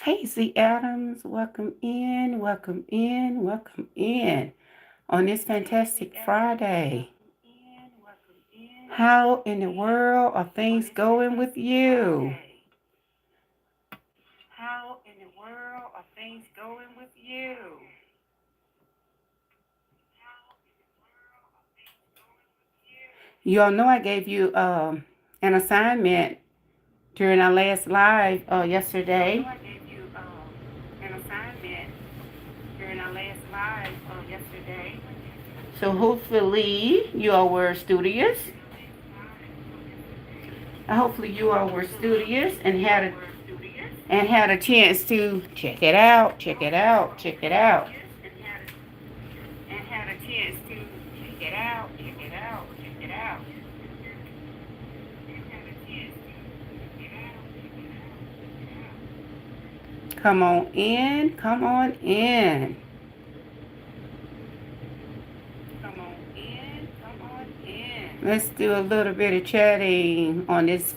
Hey, Z Adams, welcome in, welcome in, welcome in on this fantastic Friday. How in the world are things going with you? How in the world are things going with you? You all know I gave you an assignment during our last live yesterday. I gave you an assignment during our last live yesterday. So hopefully you all were studious. Hopefully you all were studious and had a chance to check it out, check it out, check it out. And had a chance to check it out, check it out, check it out. Come on in, come on in. Come on in, come on in. Let's do a little bit of chatting on this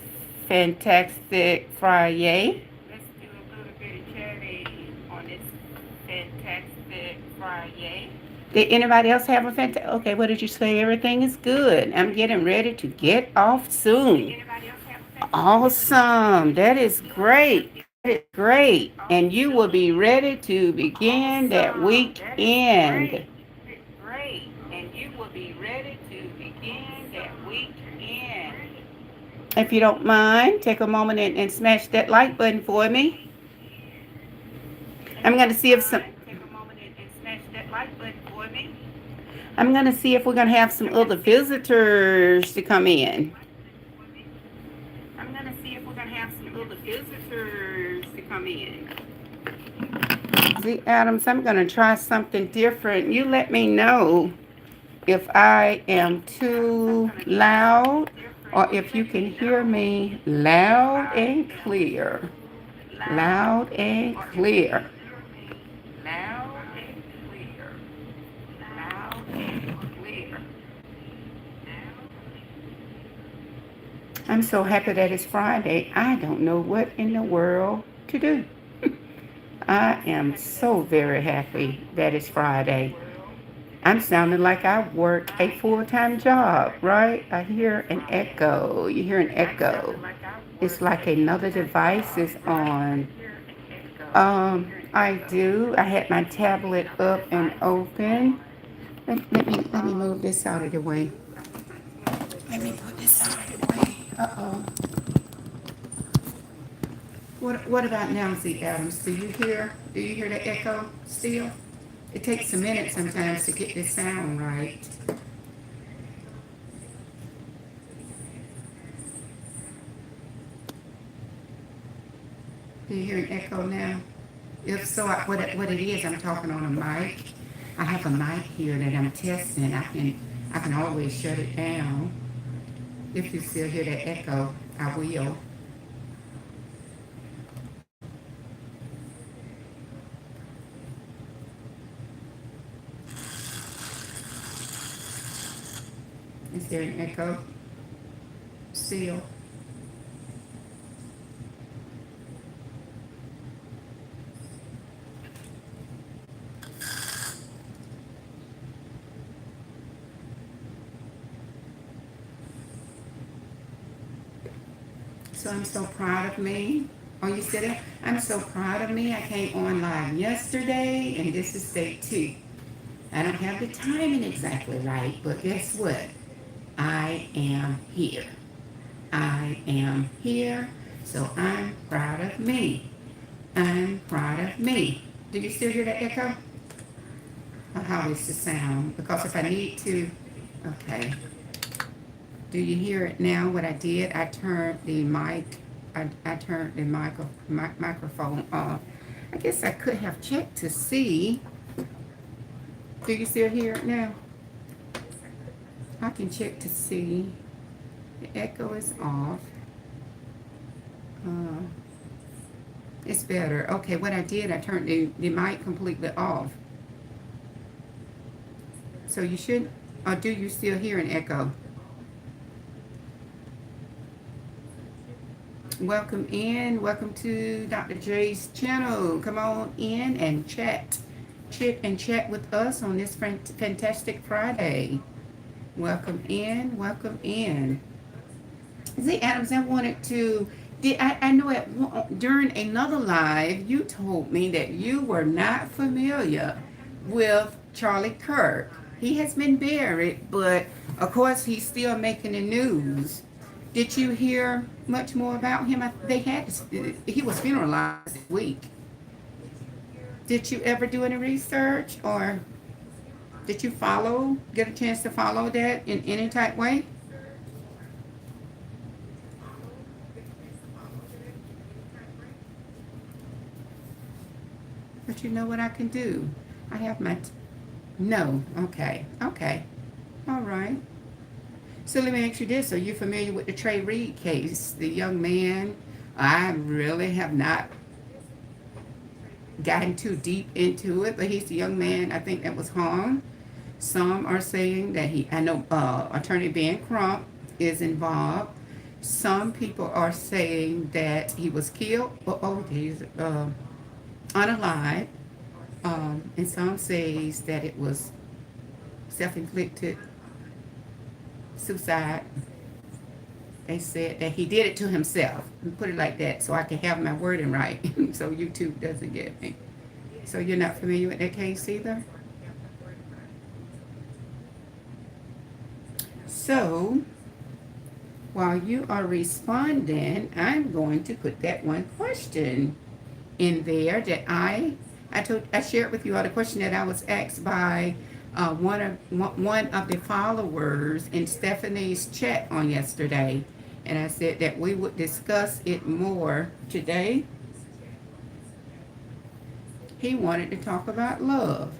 fantastic Friday. Let's do a little bit of chatting on this fantastic Friday. Did anybody else have a fantastic? Okay, what did you say? Everything is good. I'm getting ready to get off soon. Awesome. That is great. That is great. And you will be ready to begin that weekend. Great. And you will be ready to begin that weekend. If you don't mind, take a moment and smash that like button for me. I'm going to see if some. Take a moment and smash that like button for me. I'm going to see if we're going to have some other visitors to come in. I'm going to see if we're going to have some other visitors to come in. See, Adams, I'm going to try something different. You let me know if I am too loud or if you can hear me loud and clear. Loud and clear. Loud and clear. Loud and clear. I'm so happy that it's Friday. I don't know what in the world to do. I am so very happy that it's Friday. I'm sounding like I work a full-time job, right? I hear an echo. You hear an echo. It's like another device is on. I do. I had my tablet up and open. Let me move this out of the way. Let me put this out of the way. Uh-oh. What about now, Z Adams? Do you hear the echo still? It takes a minute sometimes to get this sound right. Do you hear an echo now? If so, what it is, I'm talking on a mic. I have a mic here that I'm testing. I can always shut it down. If you still hear that echo, I will. Is there an echo? Still. So I'm so proud of me. Oh, you said it? I'm so proud of me. I came on live yesterday, and this is day 2. I don't have the timing exactly right, but guess what? I am here. I am here, so I'm proud of me. I'm proud of me. Do you still hear that echo? Or how is the sound? Because if I need to, okay. Do you hear it now? What I did, I turned the mic, I turned the microphone off. I guess I could have checked to see. Do you still hear it now? I can check to see. The echo is off. Uh, it's better. Okay, what I did, I turned the mic completely off. So you should, or do you still hear an echo? Welcome in. Welcome to Dr. J's channel. Come on in and chat. Chit and chat with us on this fantastic Friday. Welcome in. Welcome in. See, Adams, I wanted to. I know during another live, you told me that you were not familiar with Charlie Kirk. He has been buried, but of course, he's still making the news. Did you hear much more about him? He was funeralized this week. Did you ever do any research, or did you get a chance to follow that in any type way? But you know what I can do? I have no. Okay. Okay. All right. So let me ask you this. Are you familiar with the Trey Reed case? The young man, I really have not gotten too deep into it, but he's the young man, I think, that was harmed. Some are saying that I know Attorney Ben Crump is involved. Some people are saying that he was killed, he's unalive. And some says that it was self-inflicted suicide. They said that he did it to himself. Put it like that so I can have my wording right so YouTube doesn't get me. So you're not familiar with that case either? So while you are responding, I'm going to put that one question in there that I shared with you all the question that I was asked by one of the followers in Stephanie's chat on yesterday, and I said that we would discuss it more today. He wanted to talk about love.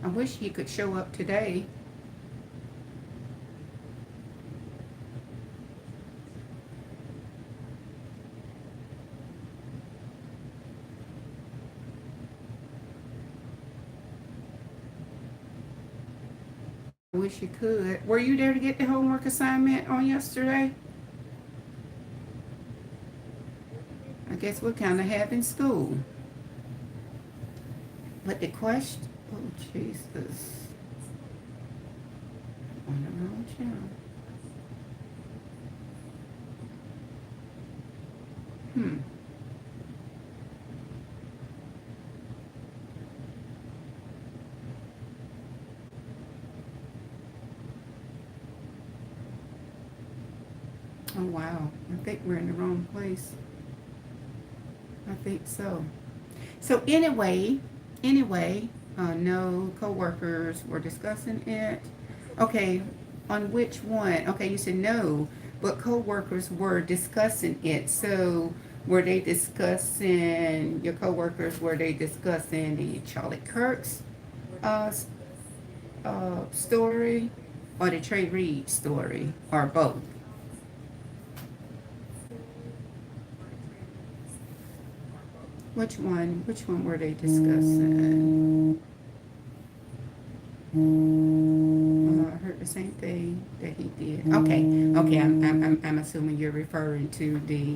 I wish he could show up today. I wish you could. Were you there to get the homework assignment on yesterday? I guess we're kind of having school. But the question, oh Jesus, on the wrong channel. Hmm. Oh wow, I think we're in the wrong place. I think so. So anyway, no coworkers were discussing it. Okay, on which one? Okay, you said no, but coworkers were discussing it. So were they discussing your coworkers? Were they discussing the Charlie Kirk's uh, story, or the Trey Reed story, or both? Which one? Which one were they discussing? I heard the same thing that he did. Okay. I'm assuming you're referring to the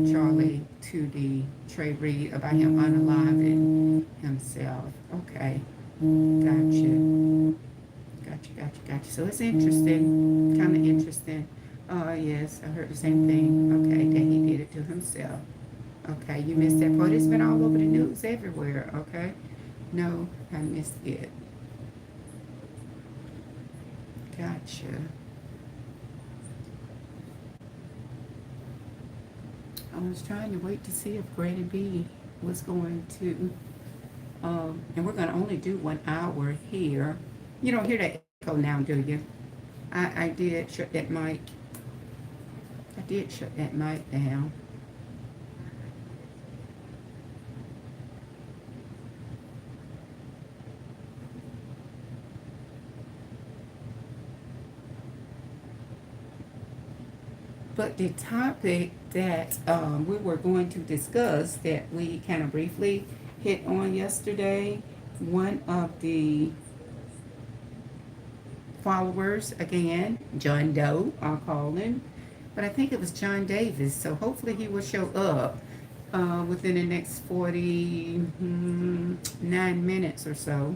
Charlie, to the Trey Reed about him unaliving himself. Okay, gotcha. So it's interesting, kind of interesting. Yes, I heard the same thing. Okay, that he did it to himself. Okay, you missed that part. It's been all over the news everywhere. Okay, no, I missed it. Gotcha. I was trying to wait to see if Grady B was going to, and we're going to only do 1 hour here. You don't hear that echo now, do you? I did shut that mic. I did shut that mic down. But the topic that we were going to discuss, that we kind of briefly hit on yesterday, one of the followers again, John Doe, I'll call him. But I think it was John Davis, so hopefully he will show up within the next 49 minutes or so.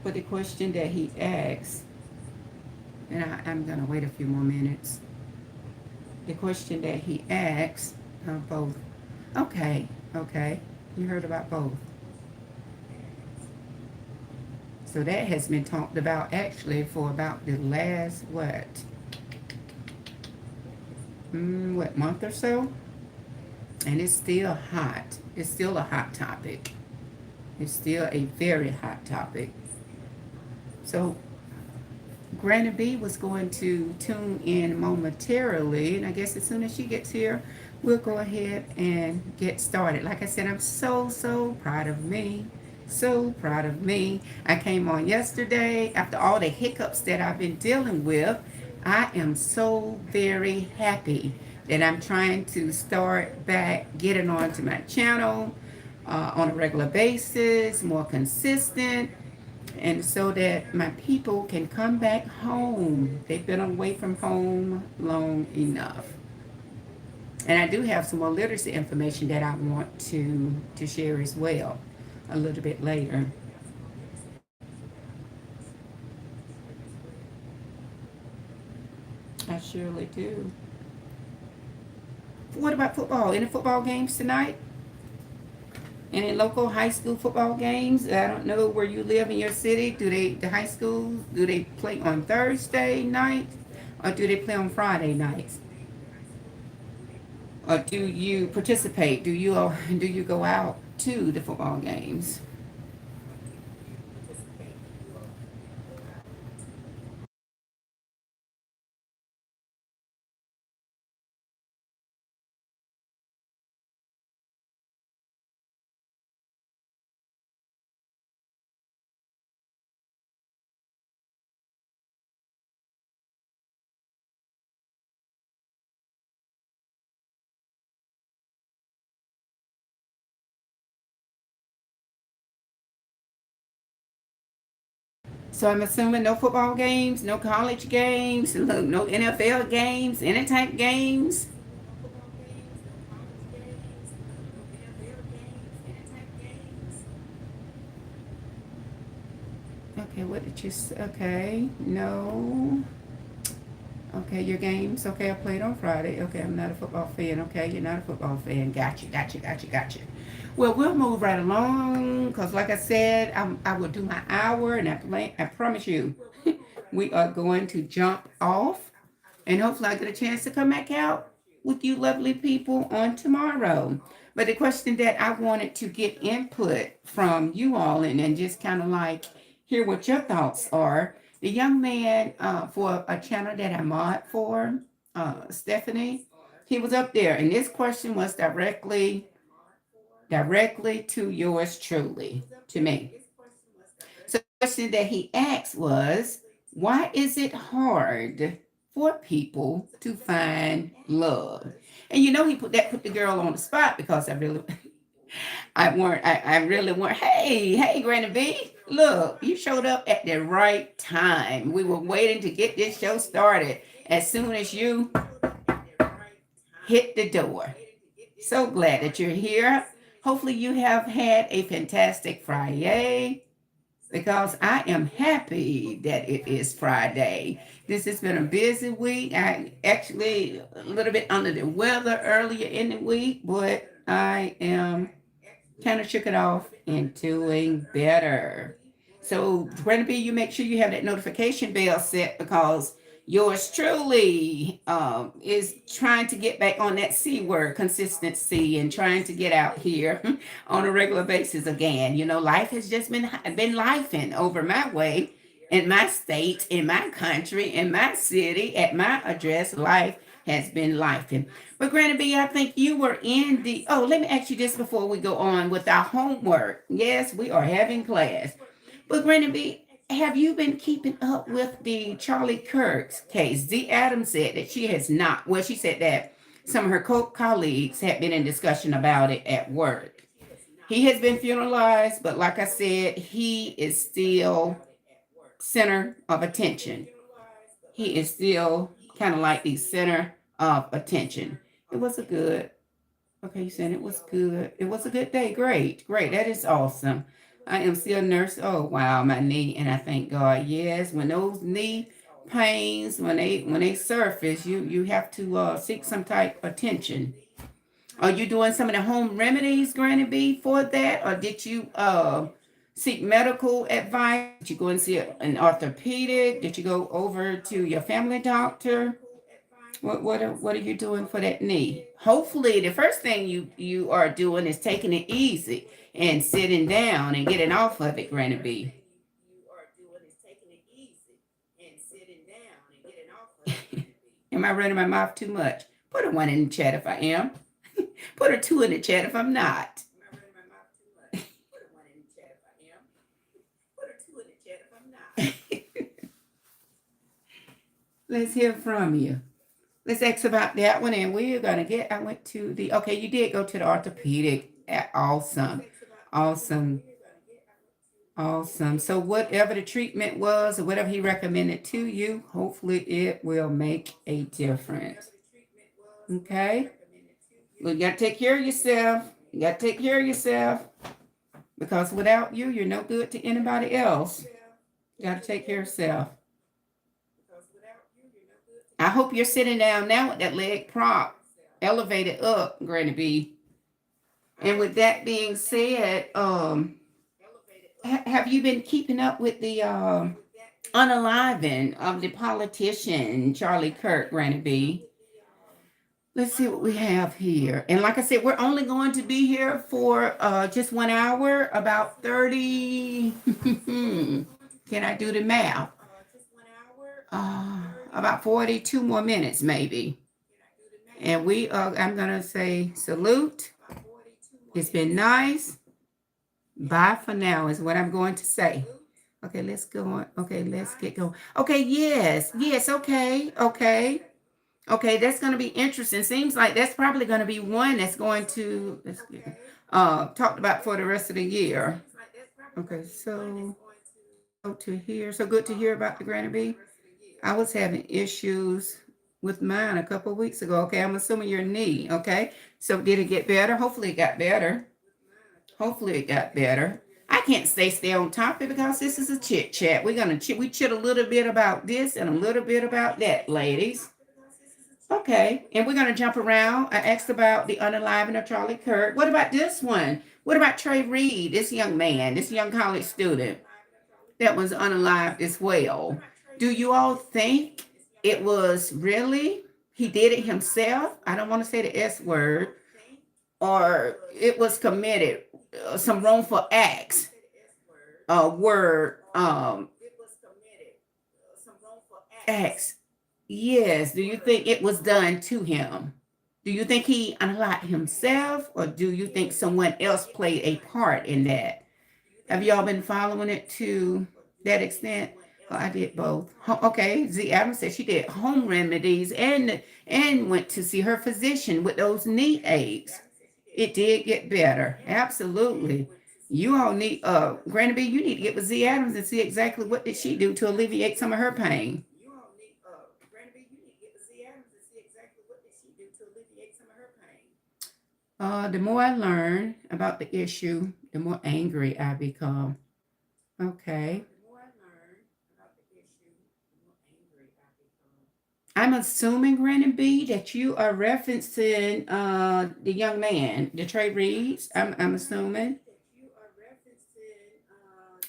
But the question that he asked, and I'm going to wait a few more minutes. The question that he asked, both. Okay, okay. You heard about both. So that has been talked about actually for about the last, what month or so? And it's still hot. It's still a hot topic. It's still a very hot topic. So Granny B was going to tune in momentarily, and I guess as soon as she gets here, we'll go ahead and get started. Like I said, I'm so proud of me. So proud of me. I came on yesterday after all the hiccups that I've been dealing with. I am so very happy that I'm trying to start back getting onto my channel on a regular basis, more consistent, and so that my people can come back home. They've been away from home long enough. And I do have some more literacy information that I want to share as well a little bit later. I surely do. What about football? Any football games tonight? Any local high school football games? I don't know where you live in your city. Do the high schools, do they play on Thursday night or do they play on Friday nights? Or do you participate? Do you go out to the football games? So I'm assuming no football games, no college games, no NFL games, any type games. Okay, what did you say? Okay, no. Okay, your games. Okay, I played on Friday. Okay, I'm not a football fan. Okay, you're not a football fan. Gotcha. Well, we'll move right along because, like I said, I will do my hour, and I promise you, we are going to jump off, and hopefully, I get a chance to come back out with you, lovely people, on tomorrow. But the question that I wanted to get input from you all, and just kind of like hear what your thoughts are. The young man for a channel that I mod for, Stephanie, he was up there, and this question was directly to yours truly, to me. So the question that he asked was, why is it hard for people to find love? And you know he put the girl on the spot because I really weren't. Hey, Granny B, look, you showed up at the right time. We were waiting to get this show started. As soon as you hit the door. So glad that you're here. Hopefully you have had a fantastic Friday because I am happy that it is Friday. This has been a busy week. I actually a little bit under the weather earlier in the week, but I am kind of shook it off and doing better. So, Brenda B, you make sure you have that notification bell set because yours truly is trying to get back on that C word, consistency, and trying to get out here on a regular basis again. You know, life has just been lifing over my way in my state, in my country, in my city, at my address. Life has been lifing. But Granny B, I think you were in the. Oh, let me ask you this before we go on with our homework. Yes, we are having class. But Granny B, have you been keeping up with the Charlie Kirk's case? Z Adams said that she has not. Well, she said that some of her colleagues had been in discussion about it at work. He has been funeralized, but like I said, he is still center of attention. He is still kind of like the center of attention. It was a good, okay, you said it was good. It was a good day. Great, great. That is awesome. I am still nurse. Oh wow, my knee, and I thank God. Yes, when those knee pains, when they surface, you have to seek some type of attention. Are you doing some of the home remedies, Granny B, for that, or did you seek medical advice? Did you go and see an orthopedic? Did you go over to your family doctor? What are you doing for that knee? Hopefully, the first thing you are doing is taking it easy and sitting down and getting off of it, Granny B. Am I running my mouth too much? Put a one in the chat if I am. Put a two in the chat if I'm not. Let's hear from you. Let's ask about that one, and we're gonna get. I went to the. Okay, you did go to the orthopedic. Awesome, awesome, awesome. So whatever the treatment was, or whatever he recommended to you, hopefully it will make a difference. Okay. Well, you got to take care of yourself. You got to take care of yourself because without you, you're no good to anybody else. You got to take care of yourself. I hope you're sitting down now with that leg prop elevated up, Granny B. And with that being said, have you been keeping up with the unaliving of the politician Charlie Kirk, Granny B? Let's see what we have here. And like I said, we're only going to be here for just 1 hour, about 30. Can I do the math? About 42 more minutes, maybe. And I'm going to say salute. It's been nice. Bye for now is what I'm going to say. Okay, let's go on. Okay, let's get going. Okay, yes, okay, okay. Okay, that's going to be interesting. Seems like that's probably going to be one that's going to talked about for the rest of the year. Okay, so to hear, so good to hear about the Granny B. I was having issues with mine a couple of weeks ago. Okay, I'm assuming your knee. Okay, so did it get better? Hopefully it got better. Hopefully it got better. I can't stay on topic because this is a chit chat. We're gonna chit a little bit about this and a little bit about that, ladies. Okay, and we're gonna jump around. I asked about the unaliving of Charlie Kirk. What about this one? What about Trey Reed, this young man, this young college student that was unalived as well? Do you all think it was really he did it himself? I don't want to say the S word, or it was committed some wrongful acts. Word acts. Yes. Do you think it was done to him? Do you think he unlocked himself, or do you think someone else played a part in that? Have y'all been following it to that extent? Oh, I did both. Okay, Z Adams said she did home remedies and went to see her physician with those knee aches. It did get better. Absolutely. You all need Granny B, you need to get with Z Adams and see exactly what did she do to alleviate some of her pain. The more I learn about the issue, the more angry I become. Okay. I'm assuming, Granny B, that you are referencing the young man, the Trey Reeds. I'm assuming.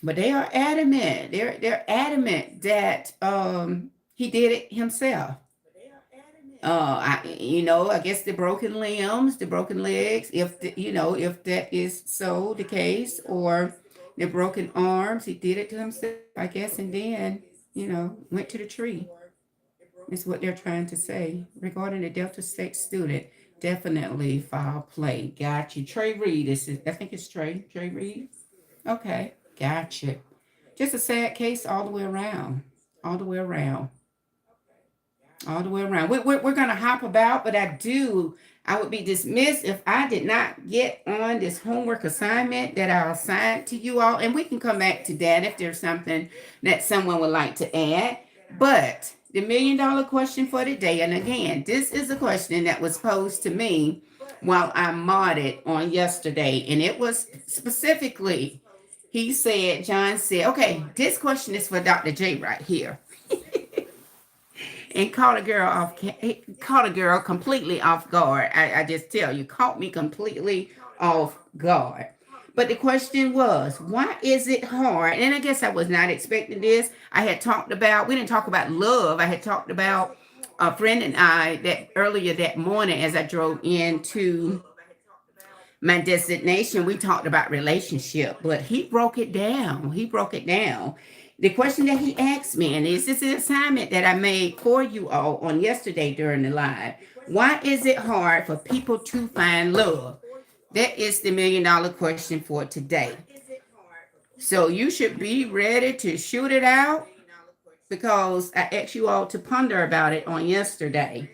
But they are adamant. They're adamant that he did it himself. I guess the broken limbs, the broken legs, if that is so the case, or the broken arms, he did it to himself, I guess, and then, went to the tree. Is what they're trying to say regarding the Delta State student. Definitely foul play. Got you. Trey Reed. I think it's Trey Reed. Okay. Got you. Just a sad case all the way around. All the way around. All the way around. We're going to hop about, but I would be dismissed if I did not get on this homework assignment that I assigned to you all. And we can come back to that if there's something that someone would like to add. But the $1 million question for today, and again, this is a question that was posed to me while I modded on yesterday. And it was specifically, John said, okay, this question is for Dr. J right here. And caught a girl completely off guard. I just tell you, caught me completely off guard. But the question was, why is it hard? And I guess I was not expecting this. We didn't talk about love. I had talked about a friend and I that earlier that morning as I drove into my destination, we talked about relationship, but he broke it down. The question that he asked me, and this is the assignment that I made for you all on yesterday during the live. Why is it hard for people to find love? That is the $1 million question for today. So you should be ready to shoot it out because I asked you all to ponder about it on yesterday.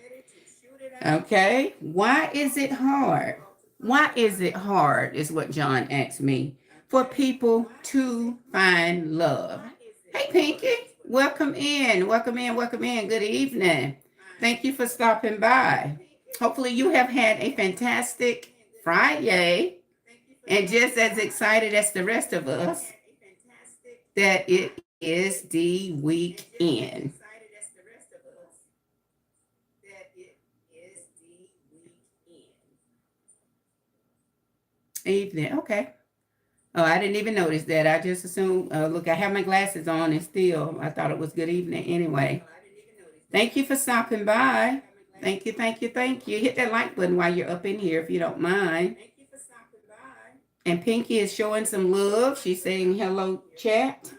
Okay, why is it hard? Why is it hard, is what John asked me, for people to find love? Hey, Pinky, welcome in. Good evening. Thank you for stopping by. Hopefully, you have had a fantastic Friday and just as excited as the rest of us that it is the weekend. Evening, okay. Oh, I didn't even notice that. I just assumed, look, I have my glasses on and still, I thought it was good evening anyway. Thank you for stopping by. Thank you. Hit that like button while you're up in here if you don't mind. And Pinky is showing some love. She's saying hello, chat.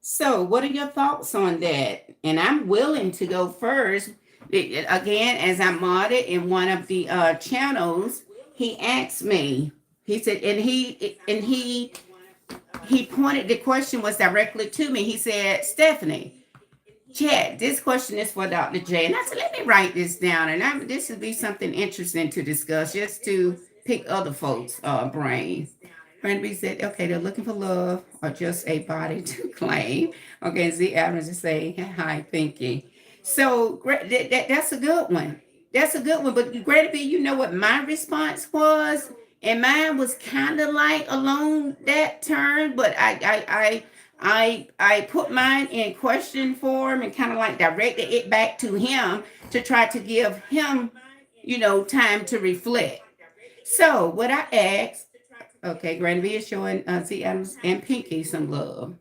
So, what are your thoughts on that? And I'm willing to go first. Again, as I modded in one of the channels, he asked me. He said, and he pointed. The question was directly to me. He said, "Stephanie, chat. This question is for Dr. J." And I said, "Let me write this down, and this would be something interesting to discuss, just to pick other folks' brains." Brandon B said, okay, they're looking for love or just a body to claim. Okay, Z Adams is saying, hi, Pinky. So that's a good one. But Greta B, you know what my response was? And mine was kind of like along that turn, but I put mine in question form and kind of like directed it back to him to try to give him, time to reflect. So what I asked, okay, Granby is showing Z Adams and Pinky some love.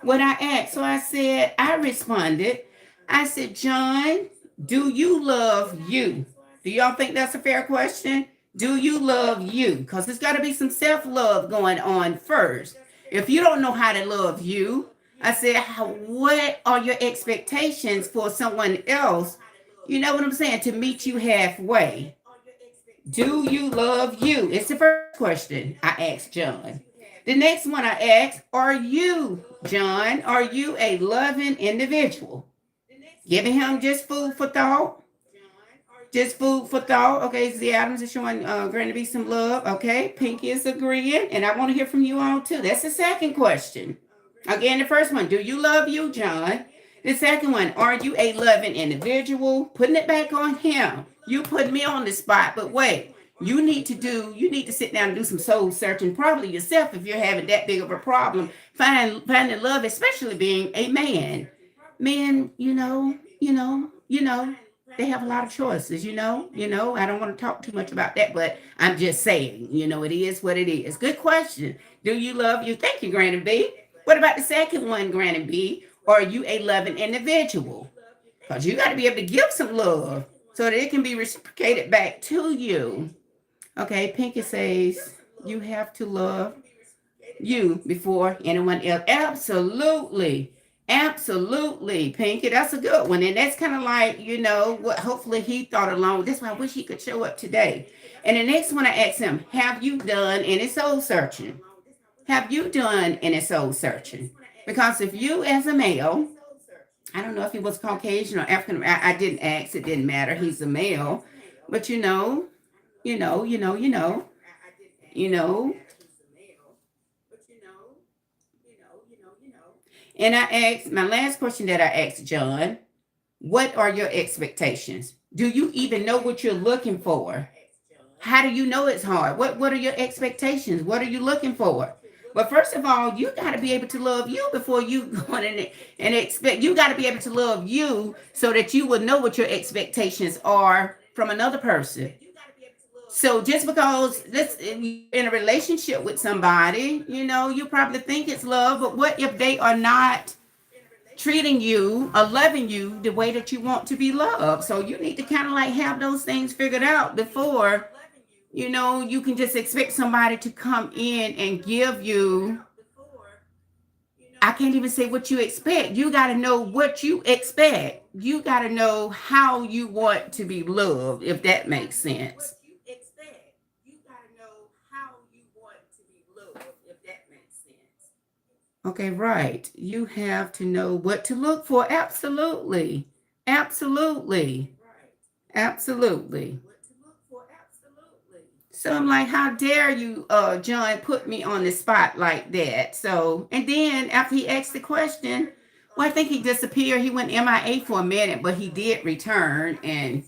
What I asked, so I responded. I said, John, do you love you? Do y'all think that's a fair question? Do you love you? Because there's got to be some self-love going on first. If you don't know how to love you, I said, what are your expectations for someone else? You know what I'm saying? To meet you halfway. Do you love you? It's the first question I asked John. The next one I asked, are you, John, are you a loving individual? Giving him just food for thought. Okay, Z Adams is showing Granny B some love. Okay, Pinky is agreeing. And I want to hear from you all too. That's the second question. Again, the first one, do you love you, John? The second one, are you a loving individual? Putting it back on him. You put me on the spot, but wait, you need to sit down and do some soul searching, probably yourself if you're having that big of a problem. Finding love, especially being a man. Men, they have a lot of choices, I don't want to talk too much about that, but I'm just saying, it is what it is. Good question. Do you love you? Thank you, Granny B. What about the second one, Granny B? Are you a loving individual? Because you got to be able to give some love so that it can be reciprocated back to you. Okay, Pinky says you have to love you before anyone else. Absolutely. Pinky. That's a good one. And that's kind of like, what hopefully he thought along. That's why I wish he could show up today. And the next one I asked him, have you done any soul searching? Because if you as a male I don't know if he was Caucasian or African. I didn't ask. It didn't matter. He's a male. But you know, you know, you know, you know. And I asked, my last question that I asked John, what are your expectations? Do you even know what you're looking for? How do you know it's hard? What are your expectations? What are you looking for? But first of all, you got to be able to love you before you go in and expect. You got to be able to love you so that you will know what your expectations are from another person. So just because this you're in a relationship with somebody, you probably think it's love, but what if they are not treating you or loving you the way that you want to be loved? So you need to kind of like have those things figured out before you can just expect somebody to come in and give you. I can't even say what you expect. You got to know what you expect. You got to know how you want to be loved, if that makes sense. Okay, right. You have to know what to look for. Absolutely. Absolutely. Absolutely. So I'm like, how dare you, John, put me on the spot like that? So, and then after he asked the question, well, I think he disappeared. He went MIA for a minute, but he did return, and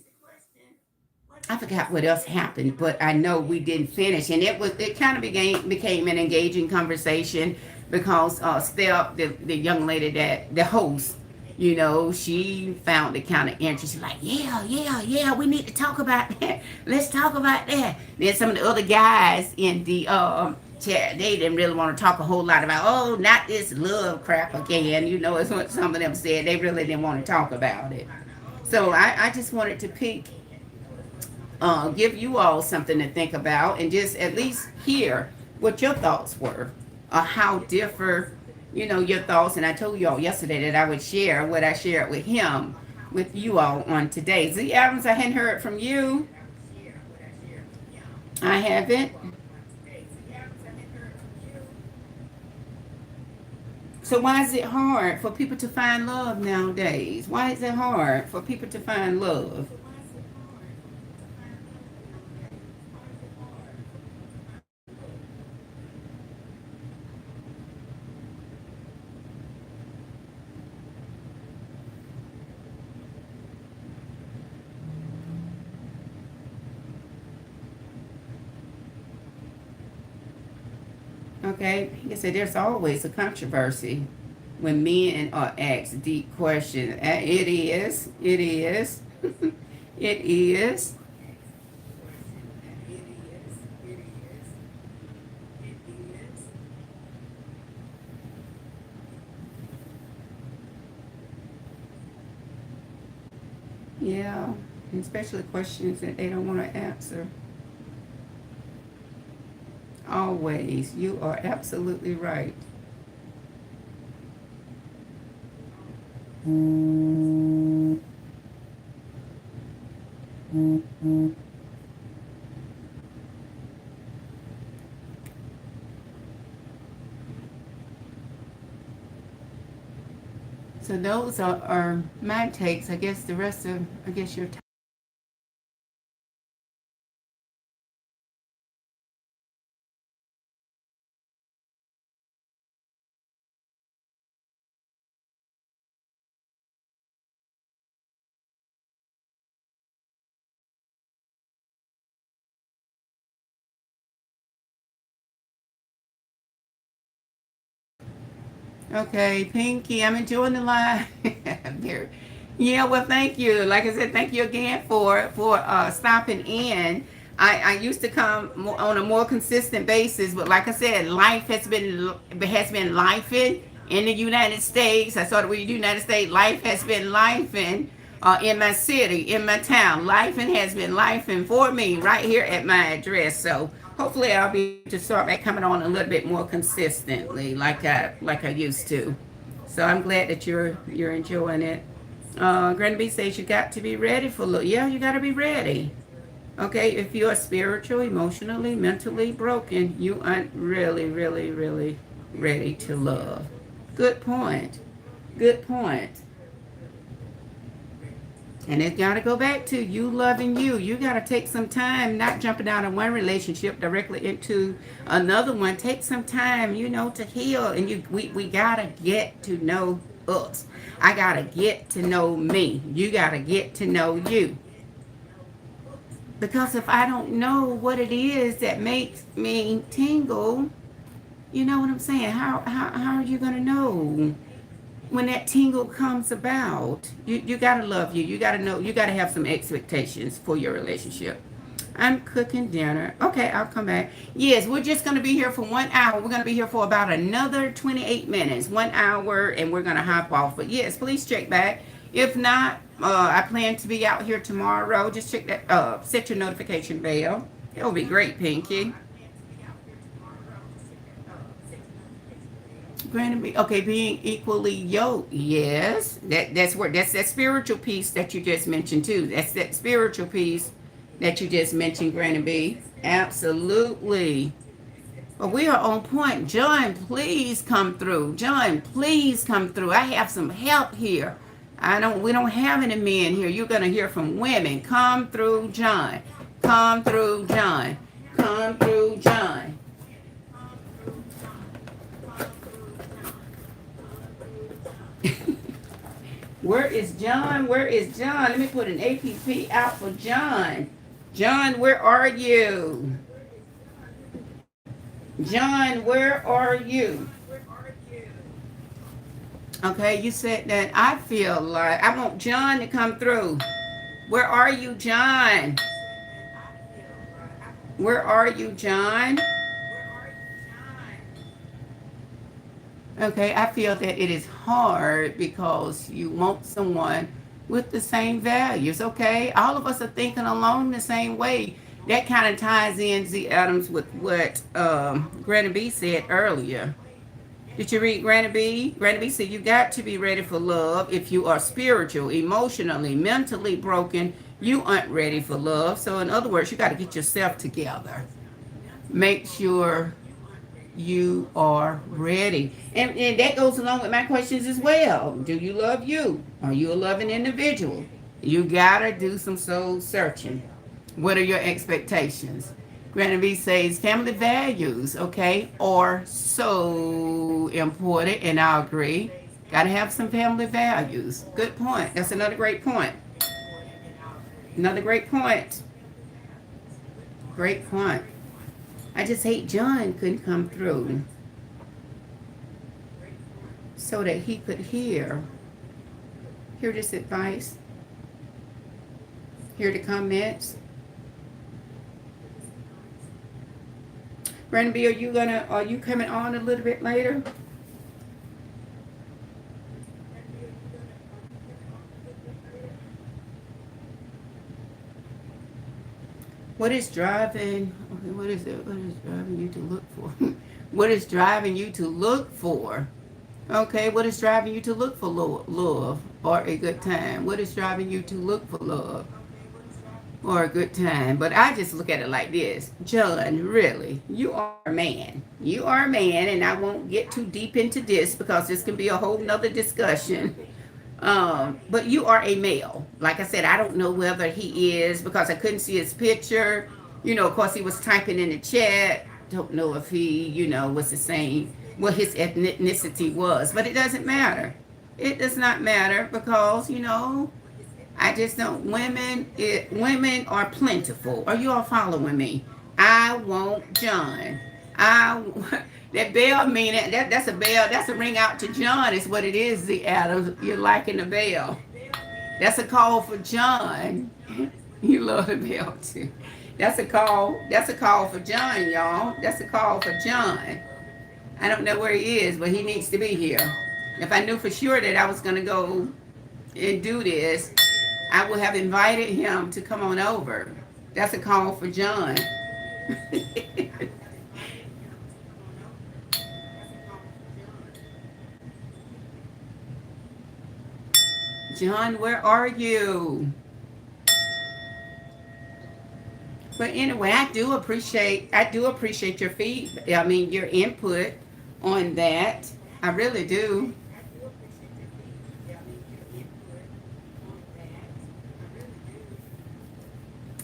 I forgot what else happened, but I know we didn't finish, and it kind of became an engaging conversation because Steph, the young lady that the host, she found it kind of interesting. Like, yeah, yeah, yeah, we need to talk about that. Let's talk about that. Then some of the other guys in the chat, they didn't really want to talk a whole lot about, oh, not this love crap again. It's what some of them said. They really didn't want to talk about it. So I just wanted to pick give you all something to think about and just at least hear what your thoughts were or how differ your thoughts. And I told you all yesterday that I would share what I shared with him with you all on today. Z Adams, I hadn't heard from you. I haven't. So why is it hard for people to find love nowadays? Why is it hard for people to find love? Okay, he said there's always a controversy when men are asked deep questions. It is. It is. It is. Yeah, especially questions that they don't want to answer. Always. You are absolutely right. So those are my takes. I guess the rest of, I guess your Okay, Pinky, I'm enjoying the live. Very- yeah, well, thank you. Like I said, thank you again for stopping in. I used to come on a more consistent basis, but like I said, life has been lifing in the United States. I started with the United States. Life has been lifing in my city, in my town. Lifing has been lifing for me right here at my address. So hopefully I'll be able to start back coming on a little bit more consistently, like I used to. So I'm glad that you're enjoying it. Granny B says you got to be ready for love. Yeah, you got to be ready. Okay, if you are spiritual, emotionally, mentally broken, you aren't really, really, really ready to love. Good point. Good point. And it's got to go back to you loving you. You got to take some time, not jumping out of one relationship directly into another one. Take some time, to heal. And we got to get to know us. I got to get to know me. You got to get to know you. Because if I don't know what it is that makes me tingle, you know what I'm saying? How are you going to know when that tingle comes about? You got to love you. You got to know. You got to have some expectations for your relationship. I'm cooking dinner. Okay, I'll come back. Yes, we're just going to be here for 1 hour. We're going to be here for about another 28 minutes, 1 hour, and we're going to hop off. But yes, please check back. If not, I plan to be out here tomorrow. Just check that, set your notification bell. It'll be great, Pinky. Granted, okay, being equally yoked. Yes, that's that spiritual piece that you just mentioned too. That's that spiritual piece that you just mentioned, Granny B. Absolutely. But we are on point. John, please come through. John, please come through. I have some help here. We don't have any men here. You're gonna hear from women. Come through, John. Come through, John. Come through, John. Where is John? Where is John? Let me put an APP out for John. John, where are you? John, where are you? Okay, you said that. I feel like I want John to come through. Where are you, John? Where are you, John? Okay, I feel that it is hard because you want someone with the same values. Okay, all of us are thinking along the same way. That kind of ties in, Z Adams, with what Granny B said earlier. Did you read Granny B? Granny B said you got to be ready for love. If you are spiritual, emotionally, mentally broken, you aren't ready for love. So in other words, you got to get yourself together. Make sure you are ready. And that goes along with my questions as well. Do you love you? Are you a loving individual? You gotta do some soul searching. What are your expectations? Granny B says family values, okay, are so important, and I agree. Gotta have some family values. Good point. That's another great point. Another great point. Great point. I just hate John couldn't come through so that he could hear this advice, hear the comments. Brandon B, are you coming on a little bit later? What is driving? Okay, what is it? What is driving you to look for? What is driving you to look for? Okay, what is driving you to look for love or a good time? What is driving you to look for love or a good time? But I just look at it like this. John, really, you are a man. You are a man, and I won't get too deep into this because this can be a whole nother discussion. But you are a male. Like I said, I don't know whether he is because I couldn't see his picture. Of course, he was typing in the chat. Don't know if he, was the same, what his ethnicity was. But it doesn't matter. It does not matter because, I just don't. Women are plentiful. Are you all following me? I want John. That bell meaning that's a bell. That's a ring out to John. Is what it is. The Adams. You're liking the bell. That's a call for John. You love the bell too. That's a call. That's a call for John, y'all. That's a call for John. I don't know where he is, but he needs to be here. If I knew for sure that I was gonna go and do this, I would have invited him to come on over. That's a call for John. John, where are you? But anyway, I do appreciate your your input on that. I really do.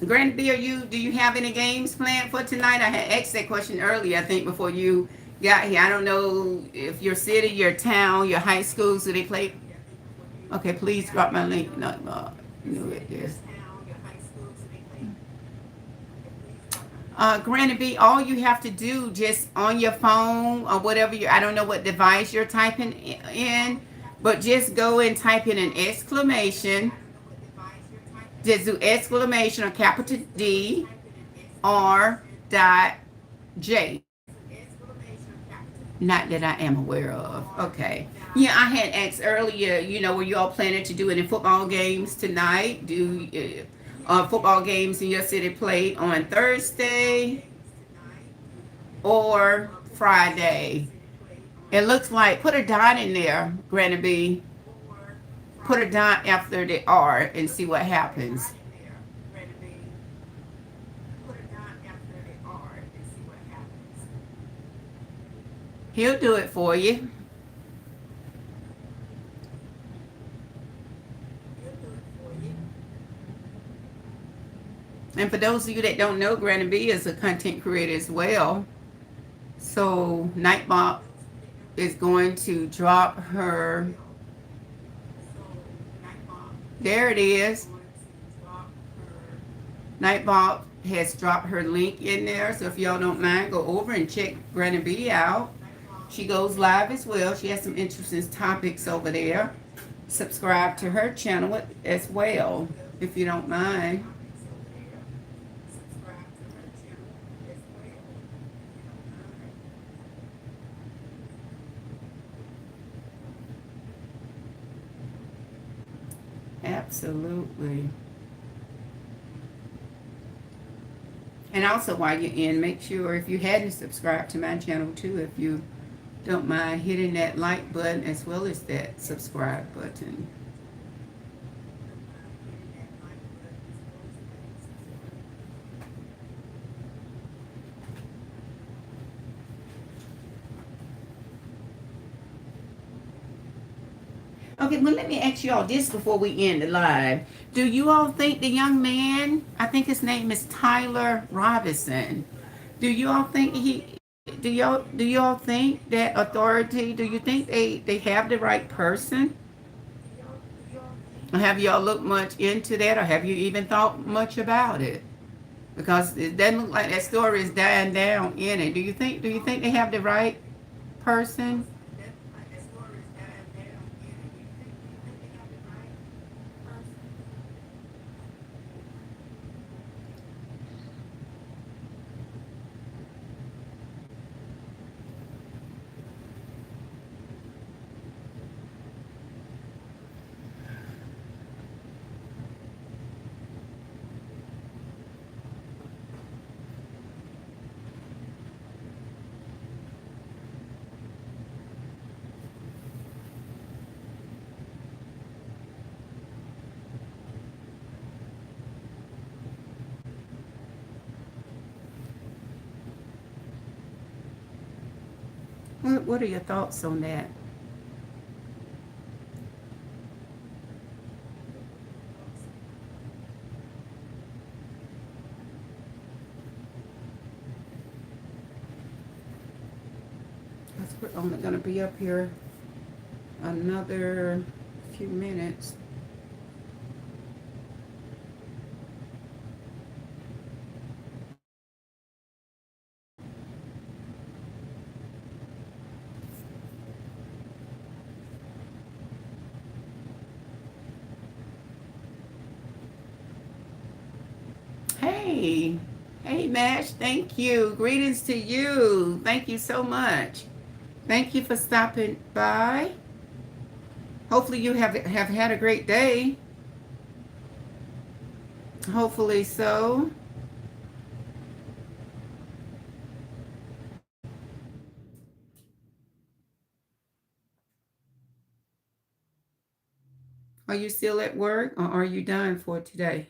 Granny B, do you have any games planned for tonight? I had asked that question earlier, I think, before you got here. I don't know if your city, your town, your high schools, do they play? Okay, please drop my link. No, knew it is. Granny B, all you have to do just on your phone or whatever I don't know what device you're typing in, but just go and type in an exclamation. Just do exclamation or capital D R dot J. Not that I am aware of. Okay. Yeah, I had asked earlier, were you all planning to do any football games tonight? Do football games in your city played on Thursday or Friday? It looks like, put a dot in there, Granny B. Put a dot after the R and see what happens. He'll do it for you. And for those of you that don't know, Granny B is a content creator as well. So Nightbot is going to drop her. There it is. Nightbot has dropped her link in there. So if y'all don't mind, go over and check Granny B out. She goes live as well. She has some interesting topics over there. Subscribe to her channel as well, if you don't mind. Absolutely. And also, while you're in, make sure if you hadn't subscribed to my channel too, if you don't mind hitting that like button as well as that subscribe button. Okay, well, let me ask you all this before we end the live. Do you all think the young man, I think his name is Tyler Robinson, do you all think do y'all think that authority, do you think they have the right person? Or have y'all looked much into that, or have you even thought much about it? Because it doesn't look like that story is dying down in it. Do you think they have the right person? What are your thoughts on that? We're only going to be up here another few minutes. Hey, hey, Mash, thank you. Greetings to you. Thank you so much. Thank you for stopping by. Hopefully you have had a great day. Hopefully so. Are you still at work or are you done for today?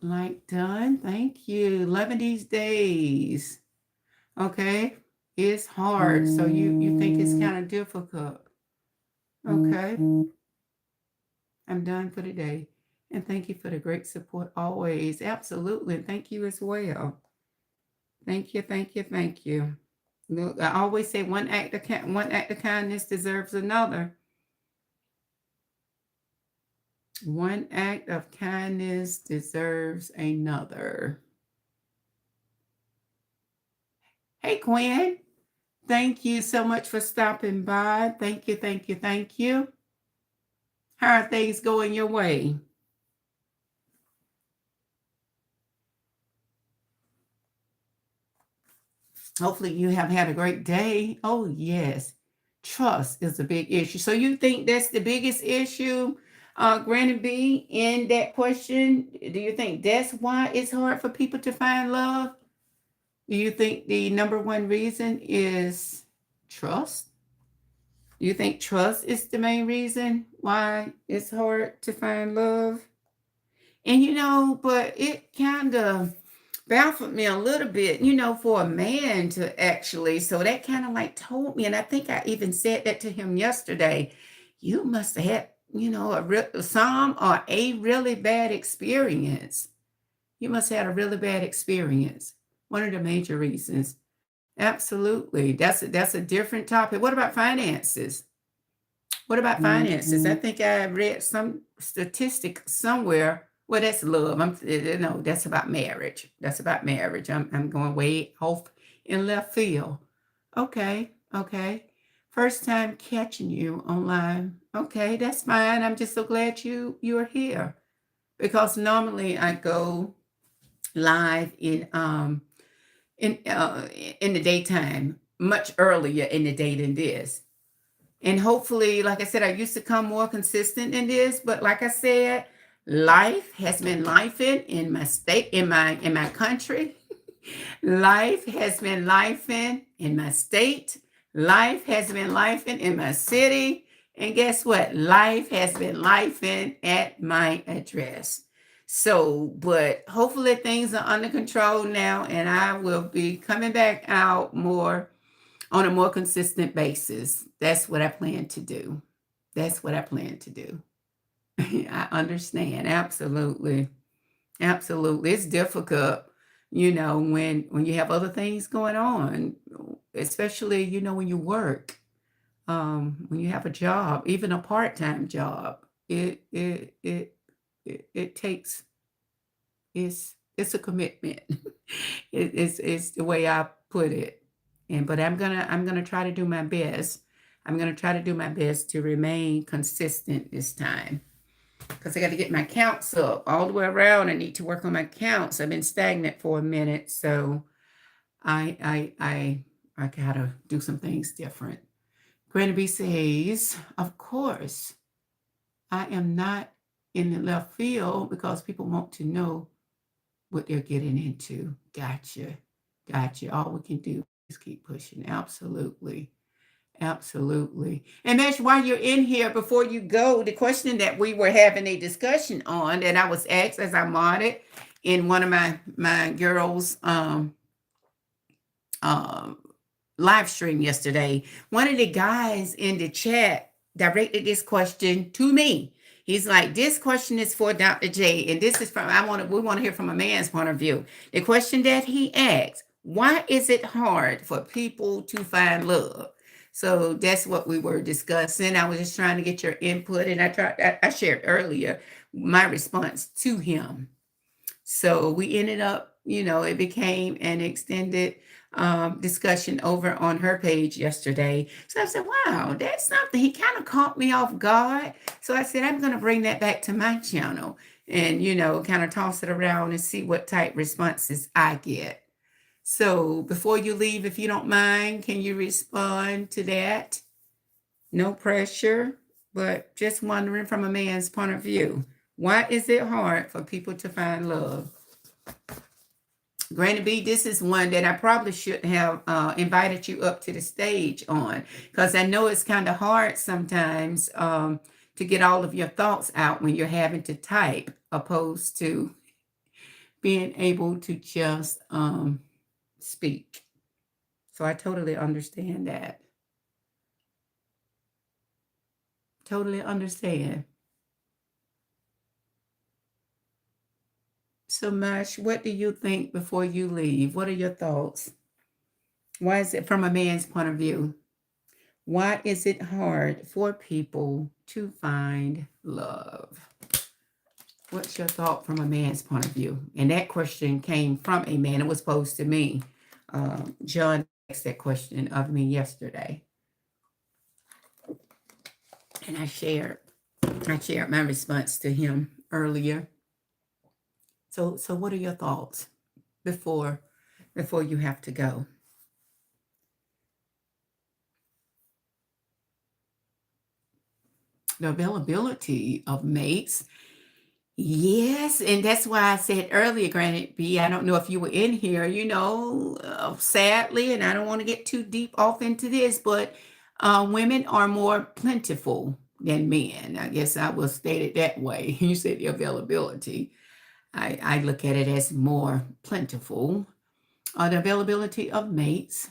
Like done. Thank you. Loving these days. Okay. It's hard. So you think it's kind of difficult. Okay. I'm done for today. And thank you for the great support always. Absolutely. And thank you as well. Thank you, thank you, thank you. Look, I always say one act of kindness deserves another. One act of kindness deserves another. Hey, Quinn. Thank you so much for stopping by. Thank you, thank you, thank you. How are things going your way? Hopefully, you have had a great day. Oh, yes. Trust is a big issue. So, you think that's the biggest issue, Granny B, in that question? Do you think that's why it's hard for people to find love? Do you think the number one reason is trust? Do you think trust is the main reason why it's hard to find love? And but it kind of baffled me a little bit, for a man to actually, so that kind of like told me, and I think I even said that to him yesterday. You must have had, some or a really bad experience. You must have had a really bad experience. One of the major reasons. Absolutely. That's a different topic. What about finances? What about finances? I think I read some statistic somewhere. Well, that's love. No, that's about marriage. That's about marriage. I'm going way off in left field. Okay, okay. First time catching you online. Okay, that's fine. I'm just so glad you're here because normally I go live in the daytime, much earlier in the day than this. And hopefully, like I said, I used to come more consistent in this, but like I said, life has been lifing in my state, in my country. Life has been lifing in my state. Life has been lifing in my city. And guess what? Life has been lifing at my address. So, but hopefully things are under control now, and I will be coming back out more on a more consistent basis. That's what I plan to do. That's what I plan to do. I understand. Absolutely. Absolutely. It's difficult, when you have other things going on, especially, when you work, when you have a job, even a part-time job, it takes it's a commitment. It's the way I put it. But I'm gonna try to do my best. I'm gonna try to do my best to remain consistent this time because I got to get my counts up all the way around. I need to work on my counts. I've been stagnant for a minute, so I gotta do some things different. Granny B says, of course, I am not in the left field because people want to know what they're getting into. Gotcha. Gotcha. All we can do is keep pushing. Absolutely. Absolutely. And that's why you're in here before you go. The question that we were having a discussion on, and I was asked as I modded in one of my girls' um live stream yesterday. One of the guys in the chat directed this question to me. He's like, this question is for Dr. J, and this is we want to hear from a man's point of view. The question that he asked, why is it hard for people to find love? So that's what we were discussing. I was just trying to get your input, and I shared earlier my response to him. So we ended up, it became an extended discussion over on her page yesterday. So I said, wow, that's something. He kind of caught me off guard. So I said, I'm going to bring that back to my channel and, kind of toss it around and see what type responses I get. So before you leave, if you don't mind, can you respond to that? No pressure, but just wondering from a man's point of view, why is it hard for people to find love? Granny B, this is one that I probably should have invited you up to the stage on because I know it's kind of hard sometimes to get all of your thoughts out when you're having to type opposed to being able to just speak. So I totally understand that. Totally understand. So Mash, what do you think before you leave? What are your thoughts? Why is it from a man's point of view? Why is it hard for people to find love? What's your thought from a man's point of view? And that question came from a man. It was posed to me. John asked that question of me yesterday, and I shared my response to him earlier. So what are your thoughts before you have to go? The availability of mates. Yes, and that's why I said earlier, granted, B, I don't know if you were in here, sadly, and I don't want to get too deep off into this, but women are more plentiful than men. I guess I will state it that way. You said the availability. I look at it as more plentiful. The availability of mates.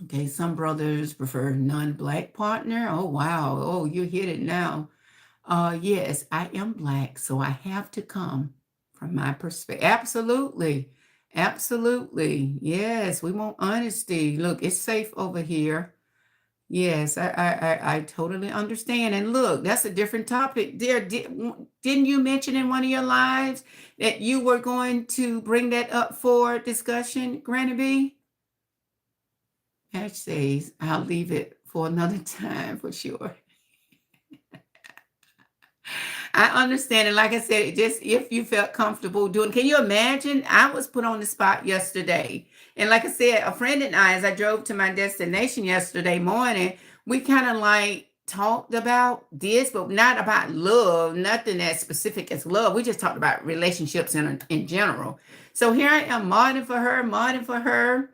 Okay, some brothers prefer non-black partner. Oh, wow. Oh, you hit it now. Yes, I am black, so I have to come from my perspective. Absolutely. Absolutely. Yes, we want honesty. Look, it's safe over here. Yes, I totally understand. And look, that's a different topic. Didn't you mention in one of your lives that you were going to bring that up for discussion, Granny B? Ash says, I'll leave it for another time for sure. I understand. And like I said, just if you felt comfortable doing, can you imagine? I was put on the spot yesterday. And like I said, a friend and I, as I drove to my destination yesterday morning, we kind of like talked about this, but not about love, nothing as specific as love. We just talked about relationships in general. So here I am modding for her,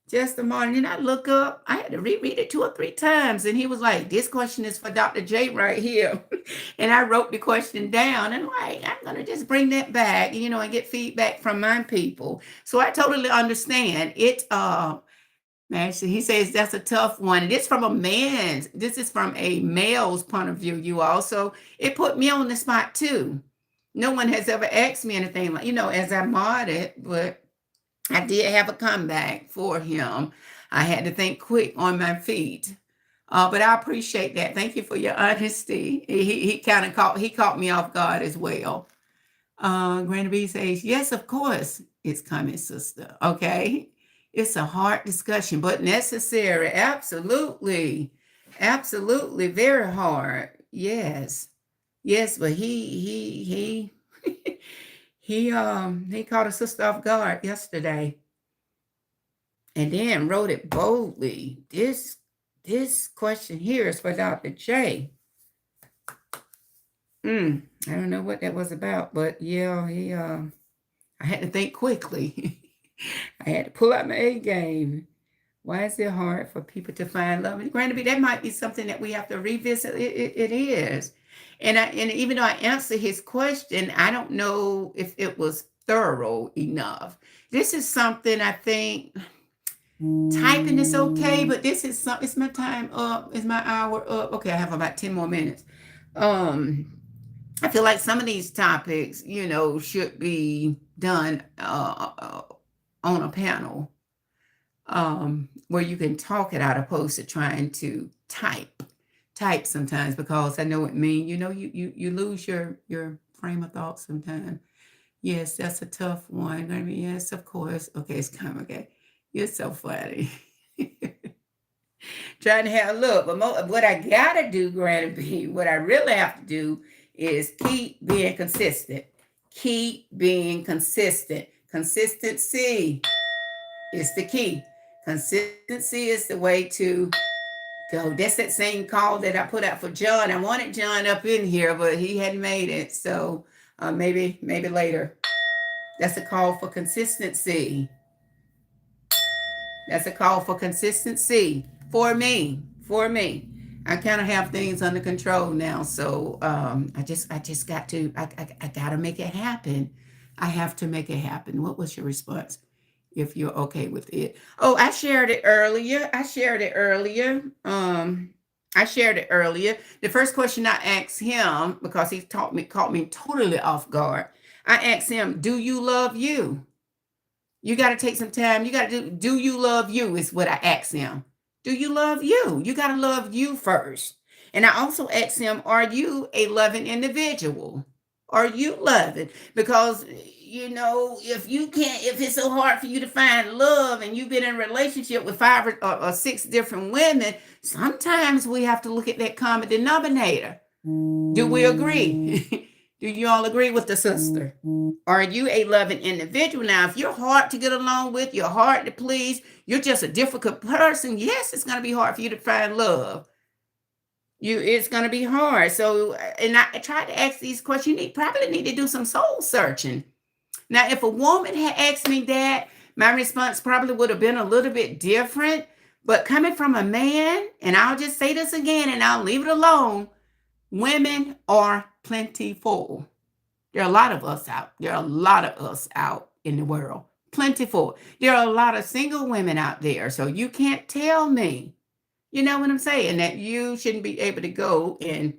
just a morning. And I look up, I had to reread it 2 or 3 times. And he was like, this question is for Dr. J right here. And I wrote the question down and like, I'm going to just bring that back, and get feedback from my people. So I totally understand it. Actually, he says that's a tough one. And this is from a male's point of view, you also, it put me on the spot too. No one has ever asked me anything like, as I modded, but I did have a comeback for him. I had to think quick on my feet. But I appreciate that. Thank you for your honesty. He kind of caught me off guard as well. Granny B says, yes, of course, it's coming, sister. Okay. It's a hard discussion, but necessary. Absolutely. Absolutely. Very hard. Yes. Yes, but he caught a sister off guard yesterday and then wrote it boldly. This question here is for Dr. J. I don't know what that was about, but yeah, I had to think quickly. I had to pull out my A game. Why is it hard for people to find love? And granted, that might be something that we have to revisit. It is. And even though I answered his question, I don't know if it was thorough enough. This is something I think typing is okay, but it's my time up. It's my hour up. Okay, I have about 10 more minutes. I feel like some of these topics, should be done on a panel where you can talk it out opposed to trying to type sometimes, because I know it mean, you lose your frame of thought sometimes. Yes, that's a tough one. I mean, yes, of course. Okay, it's coming. Okay. You're so funny. Trying to have look, but what I gotta do, Granny B, what I really have to do is keep being consistent. Keep being consistent. Consistency is the key. Consistency is the way to go. That's that same call that I put out for John. I wanted John up in here, but he hadn't made it. So maybe later. That's a call for consistency. That's a call for consistency for me. For me. I kind of have things under control now, so I just got to I gotta make it happen. I have to make it happen. What was your response? If you're okay with it. Oh, I shared it earlier. I shared it earlier. The first question I asked him, because he caught me totally off guard. I asked him, "Do you love you?" You got to take some time. You got to do you love you? Is what I asked him. Do you love you? You got to love you first. And I also asked him, are you a loving individual? Are you loving? Because, if it's so hard for you to find love and you've been in a relationship with five or six different women, sometimes we have to look at that common denominator. Do we agree? Do you all agree with the sister? Are you a loving individual? Now, if you're hard to get along with, you're hard to please, you're just a difficult person, yes, it's going to be hard for you to find love. It's going to be hard. So, and I tried to ask these questions. You probably need to do some soul searching. Now, if a woman had asked me that, my response probably would have been a little bit different. But coming from a man, and I'll just say this again and I'll leave it alone, women are plentiful. There are a lot of us out. There are a lot of us out in the world. Plentiful. There are a lot of single women out there. So you can't tell me, you know what I'm saying, that you shouldn't be able to go and,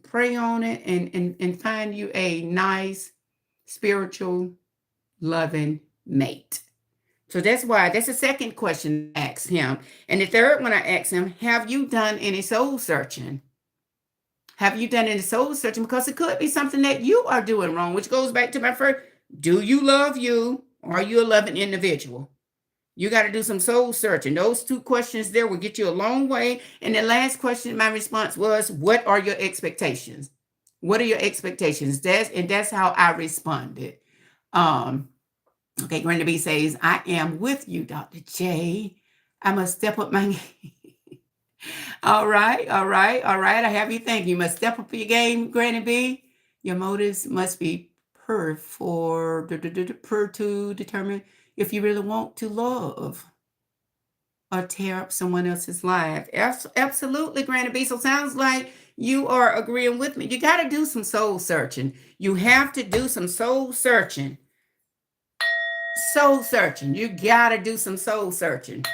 pray on it and find you a nice, spiritual, loving mate. So that's the second question I asked him. And the third one I asked him, have you done any soul searching? Have you done any soul searching? Because it could be something that you are doing wrong, which goes back to my first. Do you love you? Are you a loving individual? You got to do some soul searching. Those two questions there will get you a long way. And the last question, my response was, what are your expectations? What are your expectations? That's how I responded. Okay, Brenda B says, I am with you, Dr. J. I must step up my game. All right, all right, all right. I have you think. You must step up your game, Granny B. Your motives must be per to determine if you really want to love or tear up someone else's life. Absolutely, Granny B. So sounds like you are agreeing with me. You got to do some soul searching. You have to do some soul searching. Soul searching. You got to do some soul searching.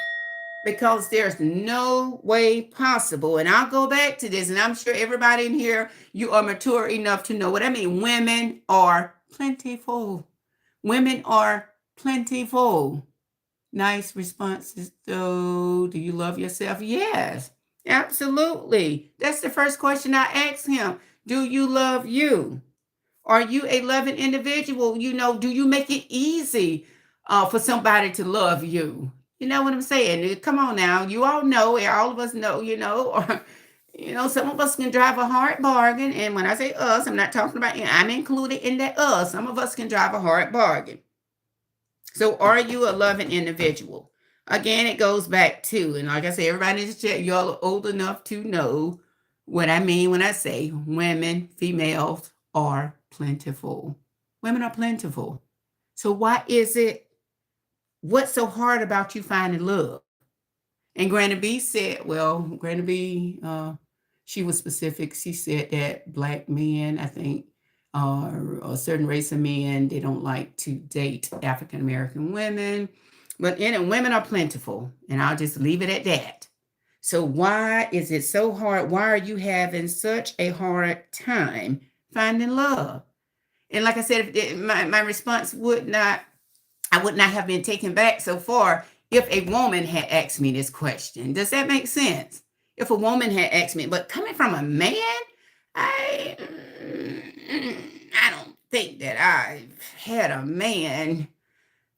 Because there's no way possible. And I'll go back to this, and I'm sure everybody in here, you are mature enough to know what I mean. Women are plentiful. Women are plentiful. Nice responses, though. Do you love yourself? Yes, absolutely. That's the first question I asked him. Do you love you? Are you a loving individual? Do you make it easy for somebody to love you? You know what I'm saying? Come on now. You all know, all of us know, or, some of us can drive a hard bargain. And when I say us, I'm not talking about, I'm included in that us. Some of us can drive a hard bargain. So are you a loving individual? Again, it goes back to, and like I say, everybody in the chat, y'all are old enough to know what I mean when I say women, females are plentiful. Women are plentiful. So why is it, what's so hard about you finding love? And Granny B said, Granny B, she was specific. She said that Black men, I think, a certain race of men, they don't like to date African American women. But women are plentiful, and I'll just leave it at that. So why is it so hard? Why are you having such a hard time finding love? And like I said, my response I would not have been taken back so far if a woman had asked me this question. Does that make sense? If a woman had asked me, but coming from a man, I don't think that I've had a man.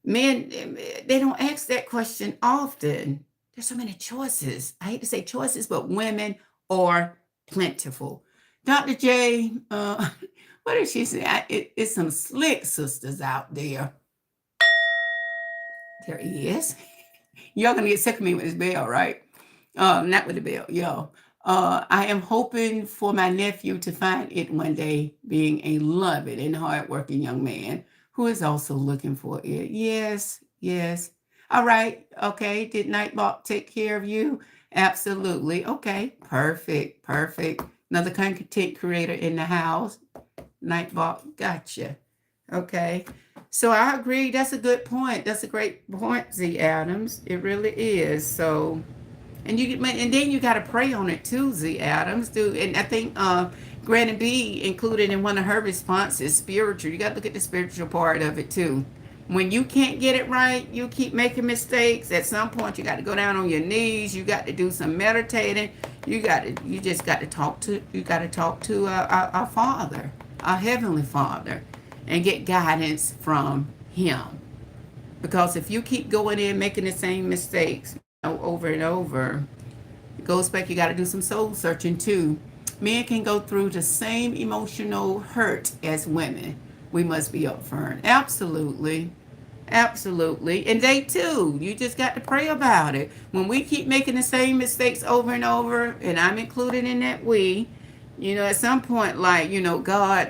Men, they don't ask that question often. There's so many choices. I hate to say choices, but women are plentiful. Dr. J, what did she say? It's some slick sisters out there. There is. Y'all gonna get sick of me with this bell, right? Not with the bell, y'all. I am hoping for my nephew to find it one day, being a loving and hardworking young man who is also looking for it. Yes, yes. All right, okay. Did Nightbot take care of you? Absolutely. Okay, perfect, perfect. Another content creator in the house. Nightbot, gotcha. Okay. So I agree. That's a good point. That's a great point, Z Adams. It really is. So, and then you got to pray on it too, Z Adams. Do and I think Granny B included in one of her responses spiritual. You got to look at the spiritual part of it too. When you can't get it right, you keep making mistakes. At some point, you got to go down on your knees. You got to do some meditating. You just got to talk to. You got to talk to our Father, our Heavenly Father, and get guidance from Him. Because if you keep going in making the same mistakes, over and over, it goes back. You got to do some soul searching too. Men can go through the same emotional hurt as women. We must be upfront. Absolutely. Absolutely. And they too. You just got to pray about it. When we keep making the same mistakes over and over, and I'm included in that at some point, like, God,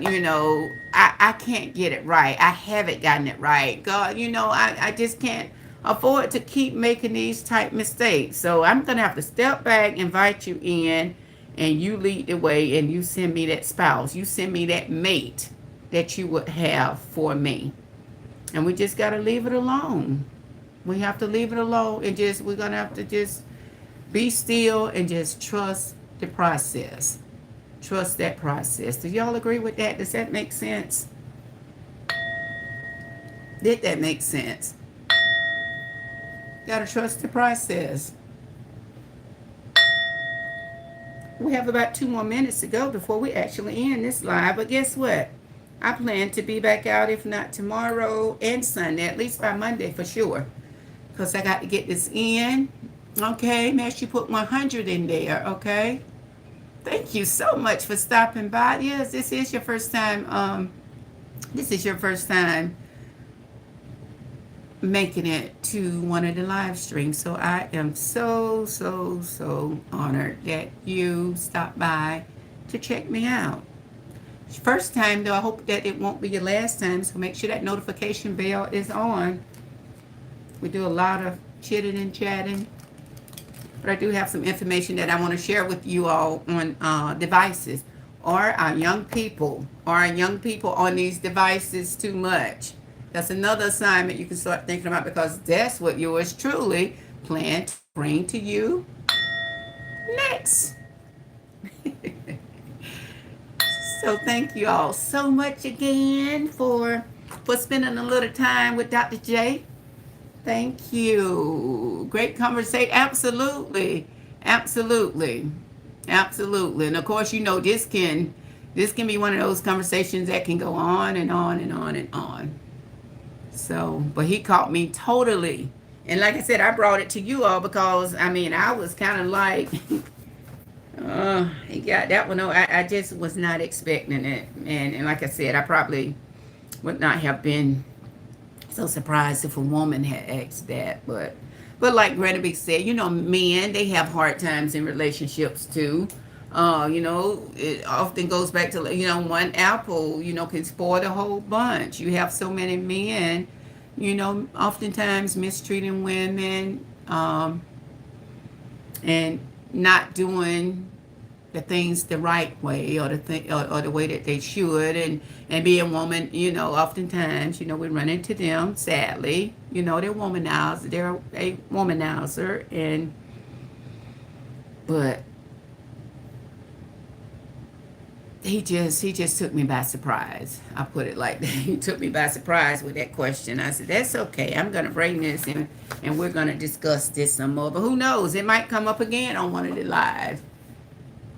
I can't get it right. I haven't gotten it right. God, I just can't afford to keep making these type mistakes. So I'm going to have to step back, invite you in, and you lead the way, and you send me that spouse. You send me that mate that you would have for me. And we just got to leave it alone. We have to leave it alone and we're going to have to just be still and just trust the process. Trust that process. Do y'all agree with that? Does that make sense? Did that make sense? Gotta trust the process. We have about 2 more minutes to go before we actually end this live. But guess what? I plan to be back out, if not tomorrow and Sunday, at least by Monday for sure. Because I got to get this in. Okay, make sure you put 100 in there, okay? Thank you so much for stopping by. Yes, this is your first time. This is your first time making it to one of the live streams. So I am so, so, so honored that you stopped by to check me out. First time though, I hope that it won't be your last time. So make sure that notification bell is on. We do a lot of chitting and chatting. But I do have some information that I want to share with you all on devices. Are our young people on these devices too much? That's another assignment you can start thinking about, because that's what yours truly plan to bring to you next. So thank you all so much again for spending a little time with Dr. J. Thank you. Great conversation. Absolutely. Absolutely. Absolutely. And of course, this can be one of those conversations that can go on and on and on and on. So, but he caught me totally. And like I said, I brought it to you all because, I was kind of like, he got that one. I just was not expecting it. And like I said, I probably would not have been so surprised if a woman had asked that. But like Granby said, men, they have hard times in relationships too. It often goes back to, one apple, can spoil the whole bunch. You have so many men, oftentimes mistreating women, and not doing the things the right way, or the way that they should, and being woman, oftentimes, we run into them, sadly, they're they're a womanizer, but he just took me by surprise. I put it like that. He took me by surprise with that question. I said, that's okay. I'm going to bring this in, and we're going to discuss this some more. But who knows? It might come up again on one of the live.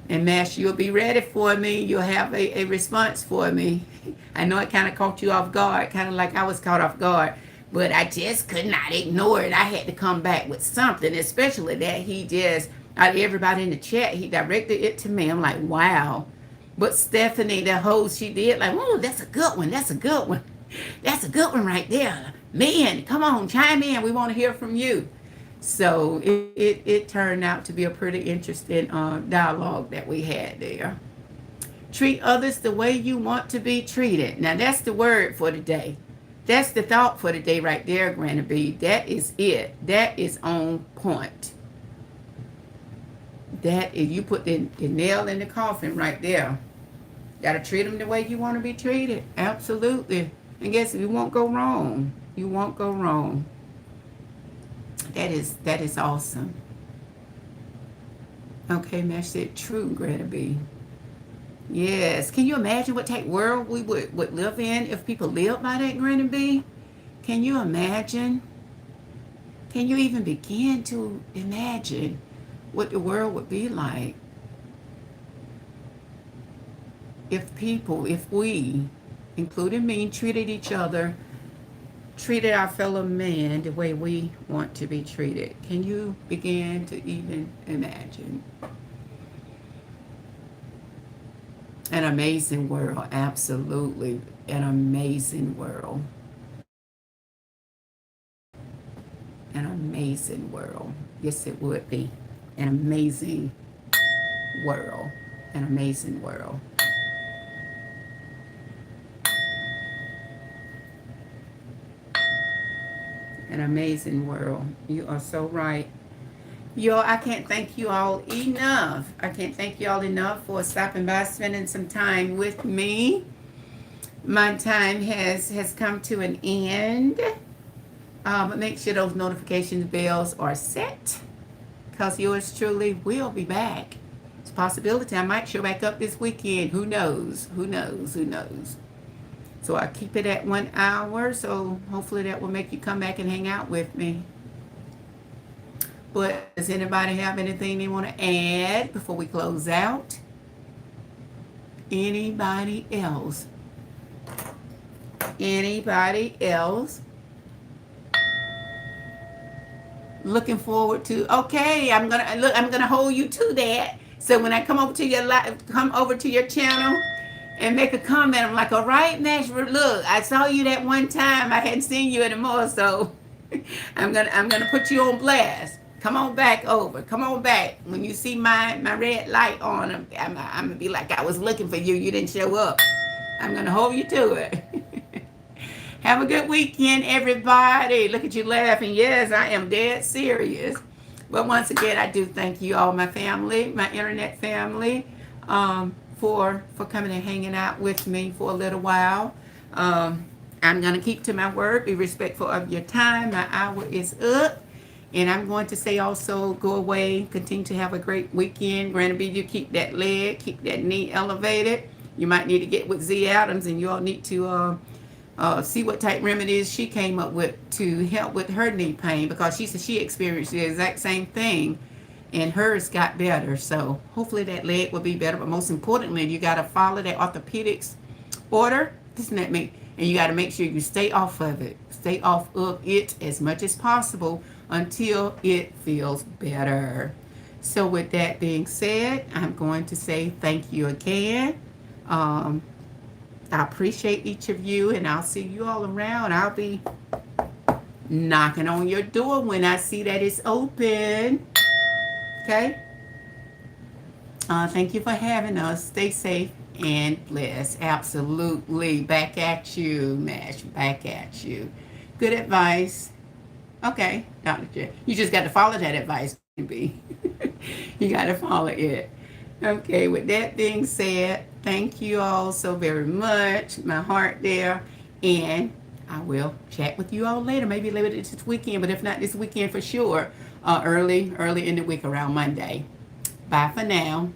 And Mash, you'll be ready for me. You'll have a response for me. I know it kind of caught you off guard, kind of like I was caught off guard. But I just could not ignore it. I had to come back with something, especially that he just, out of everybody in the chat, he directed it to me. I'm like, wow. But Stephanie, the host, she did like, oh, that's a good one. That's a good one. That's a good one right there. Man, come on, chime in. We want to hear from you. So it turned out to be a pretty interesting dialogue that we had there. Treat others the way you want to be treated. Now, that's the word for the day. That's the thought for the day right there, Granny B. That is it. That is on point. That is, you put the nail in the coffin right there. Got to treat them the way you want to be treated. Absolutely. And guess you won't go wrong. You won't go wrong. That is awesome. Okay, Mesh said true, Greta B. Yes. Can you imagine what type world we would live in if people lived by that, Greta B? Can you imagine? Can you even begin to imagine what the world would be like if we, including me, treated each other, treated our fellow man the way we want to be treated? Can you begin to even imagine? An amazing world, absolutely. An amazing world. An amazing world. Yes, it would be. An amazing world. An amazing world. An amazing world. You are so right. Yo, I can't thank you all enough. I can't thank you all enough for stopping by, spending some time with me. My time has come to an end. But make sure those notifications bells are set, because yours truly will be back. It's a possibility I might show back up this weekend. Who knows? Who knows? Who knows? So I keep it at 1 hour. So hopefully that will make you come back and hang out with me. But does anybody have anything they want to add before we close out? Anybody else? Anybody else? Looking forward to. Okay, I'm gonna hold you to that. So when I come over to your channel and make a comment, I'm like, all right, Nash, look, I saw you that one time. I hadn't seen you anymore, so I'm gonna put you on blast. Come on back over. Come on back. When you see my red light on, I'm gonna be like, I was looking for you. You didn't show up. I'm gonna hold you to it. Have a good weekend, everybody. Look at you laughing. Yes, I am dead serious. But once again, I do thank you all, my family, my internet family, for coming and hanging out with me for a little while. I'm going to keep to my word, be respectful of your time. My hour is up. And I'm going to say also, go away, continue to have a great weekend. Granted, you keep that leg, keep that knee elevated. You might need to get with Z Adams, and you all need to see what type remedies she came up with to help with her knee pain, because she said she experienced the exact same thing and hers got better. So hopefully that leg will be better. But most importantly, you got to follow that orthopedics order. Doesn't that make? And you got to make sure you stay off of it. Stay off of it as much as possible until it feels better. So with that being said, I'm going to say thank you again. I appreciate each of you, and I'll see you all around. I'll be knocking on your door when I see that it's open. Okay? Thank you for having us. Stay safe and blessed. Absolutely. Back at you, Mash. Back at you. Good advice. Okay, Dr. J. You just got to follow that advice, baby. You got to follow it. Okay, with that being said, thank you all so very much. My heart there. And I will chat with you all later. Maybe later this weekend, but if not this weekend for sure, early in the week around Monday. Bye for now.